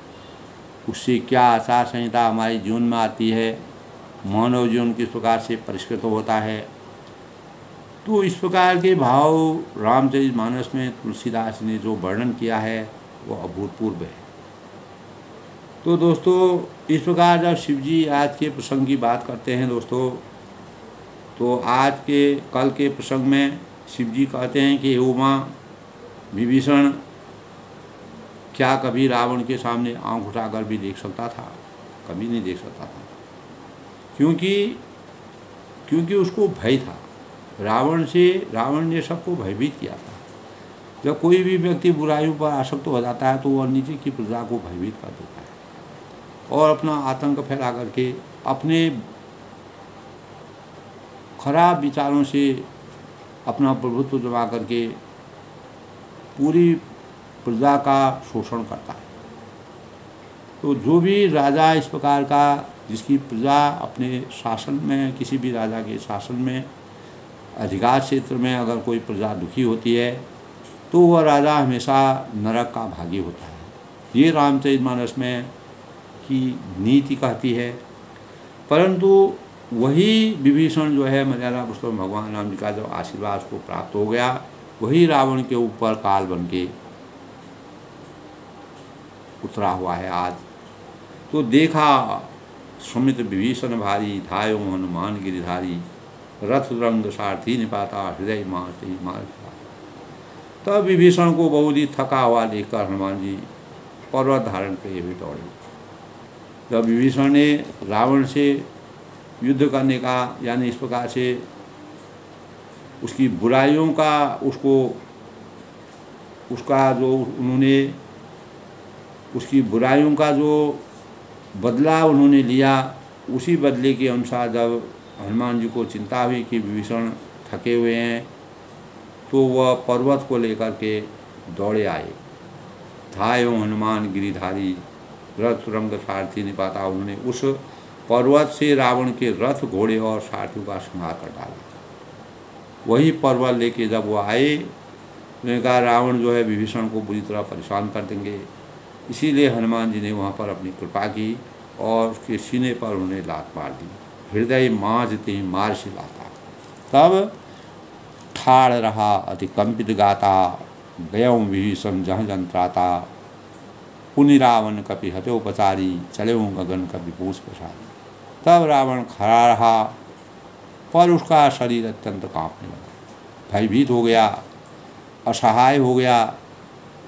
उससे क्या आचार संहिता हमारे जीवन में आती है, मानव जीवन किस प्रकार से परिष्कृत होता है। तो इस प्रकार के भाव रामचरितमानस में तुलसीदास ने जो वर्णन किया है वो अभूतपूर्व है। तो दोस्तों इस प्रकार जब शिव जी आज के प्रसंग की बात करते हैं दोस्तों, तो कल के प्रसंग में शिव जी कहते हैं कि उमा विभीषण क्या कभी रावण के सामने आंख उठाकर भी देख सकता था? कभी नहीं देख सकता था, क्योंकि उसको भय था। रावण ने सबको भयभीत किया था। जब कोई भी व्यक्ति बुराइयों पर आसक्त हो जाता है तो वह नीचे की प्रजा को भयभीत कर देता है और अपना आतंक फैला करके अपने खराब विचारों से अपना प्रभुत्व जमा करके पूरी प्रजा का शोषण करता है। तो जो भी राजा इस प्रकार का, जिसकी प्रजा अपने शासन में, किसी भी राजा के शासन में, अधिकार क्षेत्र में अगर कोई प्रजा दुखी होती है तो वह राजा हमेशा नरक का भागी होता है। ये रामचरितमानस में की नीति कहती है। परंतु वही विभीषण जो है, मर्यादा पुरुषोत्तम भगवान राम जी का जब आशीर्वाद को प्राप्त हो गया, वही रावण के ऊपर काल बन के उतरा हुआ है आज। तो देखा सुमित विभीषण भारी, धायो हनुमान गिरिधारी, रथ रंग सारथी निपाता, हृदय मारते मार। तब विभीषण को बहुत ही थका हुआ देखकर हनुमान जी पर्वत धारण किए हुए दौड़े। जब विभीषण ने रावण से युद्ध करने का, यानी इस प्रकार से उसकी बुराइयों का, उसका जो उन्होंने, उसकी बुराइयों का जो बदला उन्होंने लिया, उसी बदले के अनुसार जब हनुमान जी को चिंता हुई कि विभीषण थके हुए हैं, तो वह पर्वत को लेकर के दौड़े आए। धायो हनुमान गिरिधारी, रथ रंग सारथी निपाता। उन्होंने उस पर्वत से रावण के रथ, घोड़े और सारथियों का संहार कर डाला। वही पर्वत लेके जब वो आए, उन्होंने कहा रावण जो है विभीषण को बुरी तरह परेशान कर देंगे। इसीलिए हनुमान जी ने वहाँ पर अपनी कृपा की और उसके सीने पर उन्हें लात मार दी। हृदय माँजते मार से लाता। तब ठाड़ रहा अति कंपित गाता, गयों विभीषण जह जंत्राता, पुनि रावण कपि हतोपचारी, चले गगन कपि पूछ पसारी। तब रावण खड़ा रहा, पर उसका शरीर अत्यंत कांपने लगा, भयभीत हो गया, असहाय हो गया,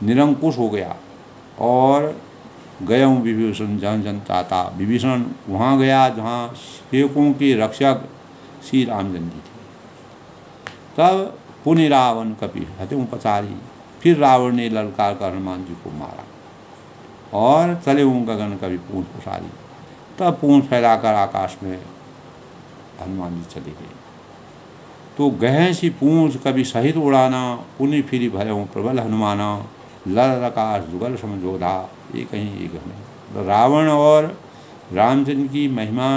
निरंकुश हो गया। और गयों विभीषण जह जंत्राता, विभीषण वहाँ गया जहाँ सेवकों के रक्षक श्री रामचंद्र जी थे। तब पुनि रावण कपि हतोपचारी, फिर रावण ने ललकार कर हनुमान जी को मारा और चले गगन कभी पूंछ पसारी। तब पूंछ फैलाकर आकाश में हनुमान जी चले गए। तो गहे सी पूंछ कभी सहित उड़ाना, पुनि फिरी भयों प्रबल हनुमाना, लर आकाश जुगल समझोधा, ये कहीं एक हमें। तो रावण और रामचंद्र की महिमा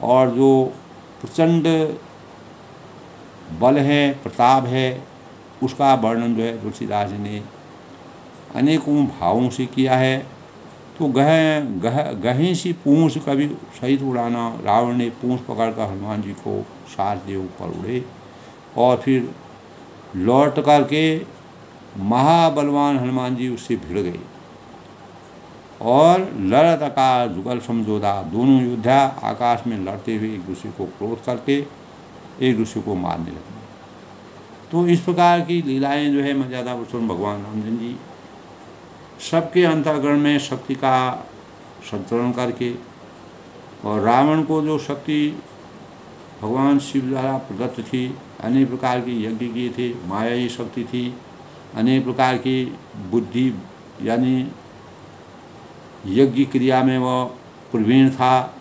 और जो प्रचंड बल है, प्रताप है, उसका वर्णन जो है तुलसीदास जी ने अनेकों भावों से किया है। तो गहें सी पूंछ कभी सहित उड़ाना, रावण ने पूंछ पकड़कर हनुमान जी को साथ दे ऊपर उड़े और फिर लौट करके महाबलवान हनुमान जी उससे भिड़ गए और लड़त आकाश जुगल समझोधा, दोनों योद्धा आकाश में लड़ते हुए एक दूसरे को क्रोध करके एक दूसरे को मारने लगे। तो इस प्रकार की लीलाएं जो है मर्यादा पुरुषोत्तम भगवान रामचंद्र जी सबके अंतःकरण में शक्ति का संतरण करके, और रावण को जो शक्ति भगवान शिव द्वारा प्रदत्त थी, अनेक प्रकार की यज्ञ किए थे, मायाई शक्ति थी, अनेक प्रकार की बुद्धि यानी यज्ञ क्रिया में वह प्रवीण था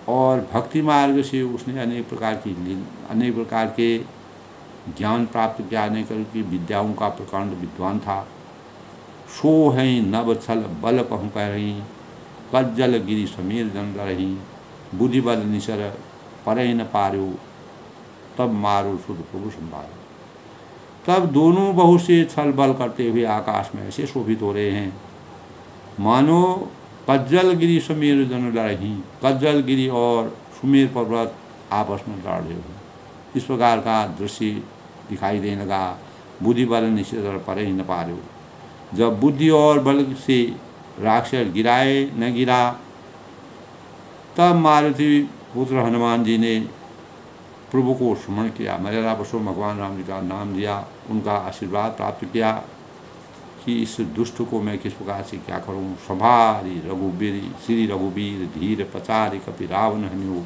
और भक्ति मार्ग से उसने अनेक प्रकार के ज्ञान प्राप्त किया, अनेक की विद्याओं का प्रकांड विद्वान था। सो है नभ छल बल कहूँ कह रही, कज्जल गिरी समीर जन रही, बुद्धि बल निसर परे न पारो, तब मारो शुद्ध प्रभु संभालो। तब दोनों बहुत से छल बल करते हुए आकाश में ऐसे शोभित हो रहे हैं मानो कज्जल गिरी समीर जन लड़ही, कज्जल गिरी और सुमेर पर्वत आपस में लड़ रहे हो। इस प्रकार का दृश्य दिखाई देने लगा। बुद्धि बल निश्चित परे ही न पा रहे। जब बुद्धि और बल से राक्षस गिराए न गिरा, तब मारुति पुत्र हनुमान जी ने प्रभु को स्मरण किया, मर्यादा पुरुषोत्तम भगवान राम जी का नाम दिया, उनका आशीर्वाद प्राप्त किया कि इस दुष्ट को मैं किस प्रकार से क्या करूं। संभारी रघुबीर श्री रघुबीर धीर पचारि कपि रावण हन्यो,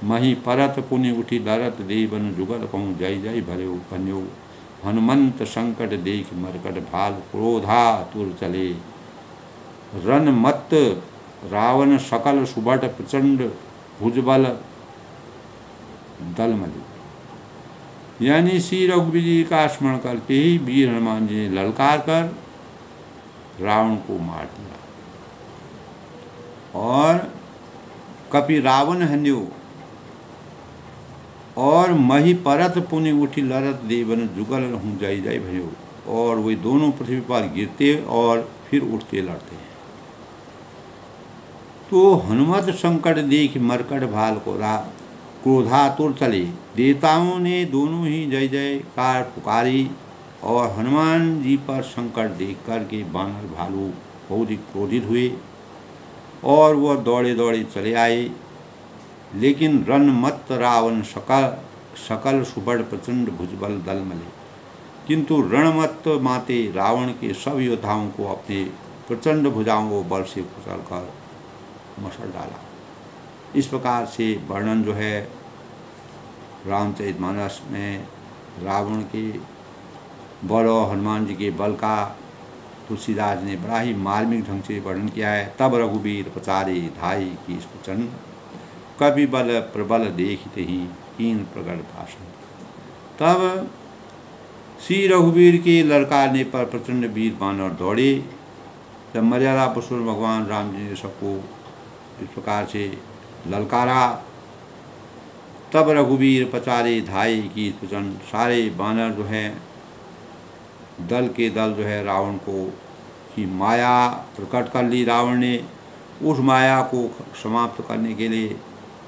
मही परत पुनि उठी लरत देवन जुगल कहूँ जय जय भरे पन्यो। हनुमंत संकट देख मरकट भाल क्रोधा तुर चले, रन मत रावण सकल सुबट प्रचंड भुजबल दलमली। यानी श्री रघुवीर जी का स्मरण करके ही वीर हनुमान जी ने ललकार कर रावण को मार दिया। और कपि रावण हन्यो और मही परत पुनि उठी लरत देवन जुगल रहूं जय जय भयो। और वे दोनों पृथ्वी पर गिरते और फिर उठते लड़ते हैं। तो हनुमत संकट देख मरकट भाल को क्रोधातुर चले। देवताओं ने दोनों ही जय जयकार पुकारी और हनुमान जी पर संकट देख कर के बानर भालू बहुत ही क्रोधित हुए और वह दौड़े दौड़े चले आए। लेकिन रणमत्त रावण सकल सुबड़ प्रचंड भुजबल दलमले। किंतु रणमत्त माते रावण के सब योद्धाओं को अपने प्रचंड भुजाओं को बल से कुचल कर मसल डाला। इस प्रकार से वर्णन जो है रामचरितमानस में रावण के बल और हनुमान जी के बल का तुलसीदास ने बड़ा ही मार्मिक ढंग से वर्णन किया है। तब रघुवीर पचारे धाई की प्रचंड कवि बल प्रबल देखते ही कीन प्रगट भाषण। तब श्री रघुवीर के ललकारने पर प्रचंड वीर बानर दौड़े। जब मर्यादा पुरुषोत्तम भगवान राम जी ने सबको इस प्रकार से ललकारा तब रघुवीर पचारे धाई की प्रचंड सारे बानर जो है दल के दल जो है रावण को की माया प्रकट कर ली। रावण ने उस माया को समाप्त करने के लिए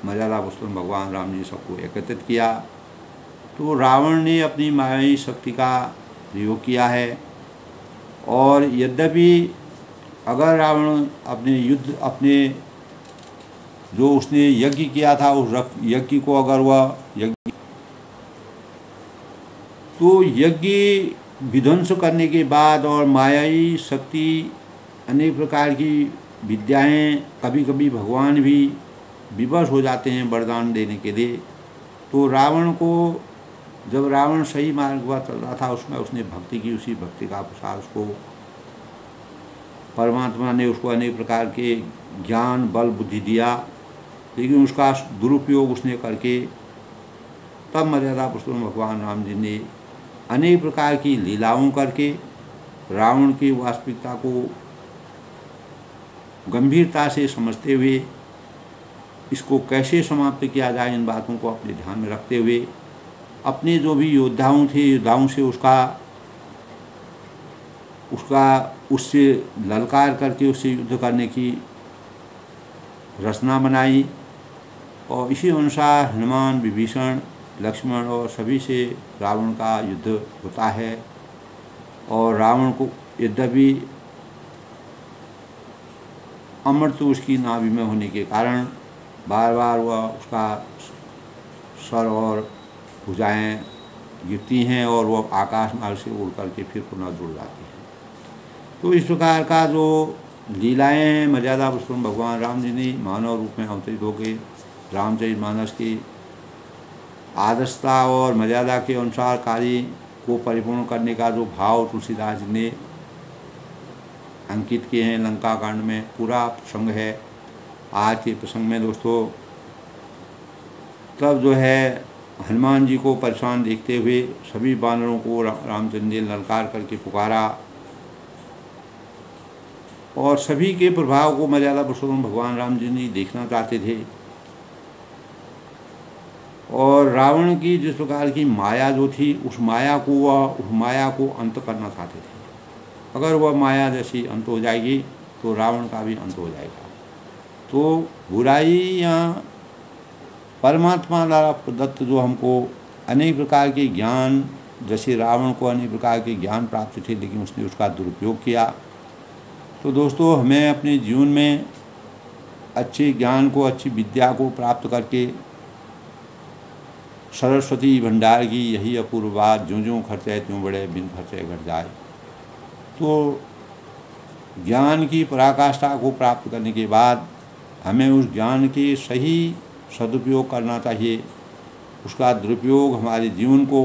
मर्यादा पुरुषोत्तम भगवान राम जी सबको एकत्रित किया। तो रावण ने अपनी मायावी शक्ति का प्रयोग किया है। और यद्यपि अगर रावण अपने जो उसने यज्ञ किया था उस यज्ञ को अगर वह यज्ञ तो यज्ञ विध्वंस करने के बाद और मायावी शक्ति अनेक प्रकार की विद्याएं कभी कभी भगवान भी विवश हो जाते हैं वरदान देने के लिए। तो रावण को जब रावण सही मार्ग पर चल रहा था उसमें उसने भक्ति की, उसी भक्ति का प्रसार उसको परमात्मा ने उसको अनेक प्रकार के ज्ञान बल बुद्धि दिया। लेकिन उसका दुरुपयोग उसने करके तब मर्यादा पुरुषोत्तम भगवान राम जी ने अनेक प्रकार की लीलाओं करके रावण की वास्तविकता को गंभीरता से समझते हुए इसको कैसे समाप्त किया जाए इन बातों को अपने ध्यान में रखते हुए अपने जो भी योद्धाओं से उससे ललकार करके उससे युद्ध करने की रचना बनाई। और इसी अनुसार हनुमान विभीषण लक्ष्मण और सभी से रावण का युद्ध होता है। और रावण को यद्यपि अमृत उसकी नाभि में होने के कारण बार बार वह उसका सर और भुजाएं गिरती हैं और वह आकाश मार्ग से उड़ करके फिर पुनः जुड़ जाती हैं। तो इस प्रकार का जो लीलाएं हैं मर्यादा पुरुषोत्तम भगवान राम जी ने मानव रूप में अवतरित होकर रामचरितमानस की आदर्शता और मर्यादा के अनुसार कार्य को परिपूर्ण करने का जो भाव तुलसीदास जी ने अंकित किए हैं लंका कांड में पूरा प्रसंग है। आज के प्रसंग में दोस्तों तब जो है हनुमान जी को परेशान देखते हुए सभी बानरों को रामचंद्र ने ललकार करके पुकारा और सभी के प्रभाव को मर्यादा पुरुषोत्तम भगवान राम जी ने देखना चाहते थे। और रावण की जिस प्रकार की माया जो थी उस माया को अंत करना चाहते थे। अगर वह माया जैसी अंत हो जाएगी तो रावण का भी अंत हो जाएगा। तो बुराई या परमात्मा द्वारा प्रदत्त जो हमको अनेक प्रकार के ज्ञान, जैसे रावण को अनेक प्रकार के ज्ञान प्राप्त थे लेकिन उसने उसका दुरुपयोग किया। तो दोस्तों हमें अपने जीवन में अच्छे ज्ञान को, अच्छी विद्या को प्राप्त करके सरस्वती भंडार की यही अपूर्व बात, ज्यों ज्यों खर्चे त्यों बड़े बिन खर्चे घट जाए। तो ज्ञान की पराकाष्ठा को प्राप्त करने के बाद हमें उस ज्ञान के सही सदुपयोग करना चाहिए। उसका दुरुपयोग हमारे जीवन को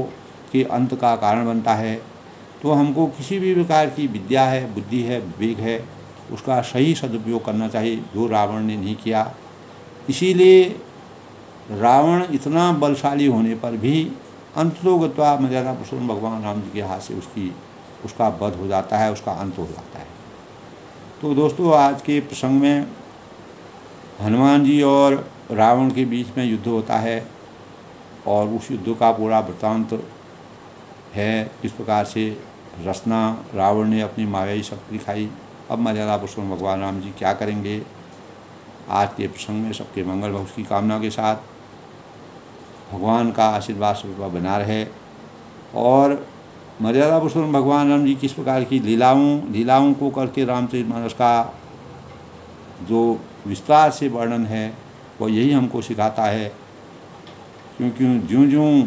के अंत का कारण बनता है। तो हमको किसी भी प्रकार की विद्या है, बुद्धि है, विवेक है, उसका सही सदुपयोग करना चाहिए, जो रावण ने नहीं किया। इसीलिए रावण इतना बलशाली होने पर भी अंततोगत्वा मर्यादा पुरुषोत्तम भगवान राम जी के हाथ से उसका वध हो जाता है, उसका अंत हो जाता है। तो दोस्तों, आज के प्रसंग में हनुमान जी और रावण के बीच में युद्ध होता है और उस युद्ध का पूरा वृत्तांत है, किस प्रकार से रसना रावण ने अपनी मायावी शक्ति दिखाई। अब मर्यादा पुरुषोत्तम भगवान राम जी क्या करेंगे, आज के प्रसंग में सबके मंगल भविष्य की कामना के साथ भगवान का आशीर्वाद सबका बना रहे और मर्यादा पुरुषोत्तम भगवान राम जी किस प्रकार की लीलाओं को करके रामचरितमानस का जो विस्तार से वर्णन है वो यही हमको सिखाता है। क्योंकि ज्यों ज्यों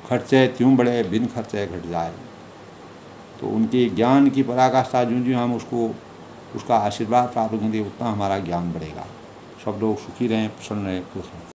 खर्चे त्यों बढ़े, बिन खर्चे घट जाए। तो उनके ज्ञान की पराकाष्ठा ज्यों ज्यों हम उसका आशीर्वाद प्राप्त करेंगे उतना हमारा ज्ञान बढ़ेगा। सब लोग सुखी रहें, प्रसन्न रहें, खुश रहें।